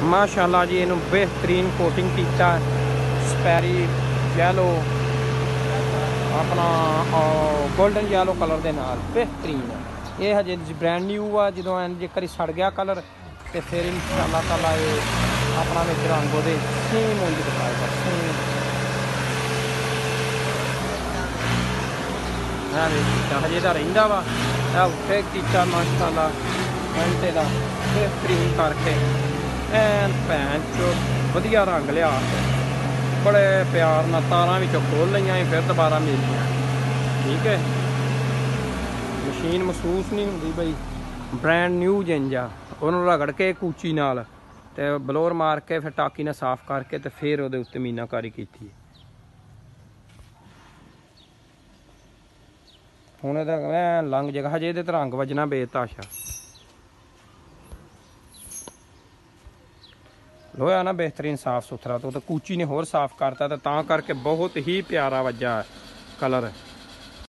माशाअल्लाह जी इनू बेहतरीन कोटिंग किया स्पैरी येलो अपना गोल्डन येलो कलर के नाल बेहतरीन है। ये हजे ब्रैंड न्यू आ, जो जेकर सड़ गया कलर तो फिर इंशाअल्लाह ताला ये अपना विच रंग वो सेम उंज दिखाएगा सेम। हजे तो रहा वा उत्थे टीचा माशाअल्लाह घंटे का बेहतरीन करके एन भैन चो वधिया रंग लिया बड़े प्यार नाल तारां विचों खोल लईआं फिर दोबारा मिल गईआं। ठीक है मशीन महसूस नहीं हुंदी बई ब्रैंड न्यू जिंज आ। उहनूं रगड़ के कूची नाल ते बलोर मार के फिर टाकी नाल साफ करके ते फिर उहदे उत्ते मीनाकारी कीती। हुण इहदा ऐन लंघ जगह हजे इहदे ते रंग वजना बेताशा लोया ना बेहतरीन साफ सुथरा। तो कूची ने होर साफ करता तो करके बहुत ही प्यारा वजा कलर।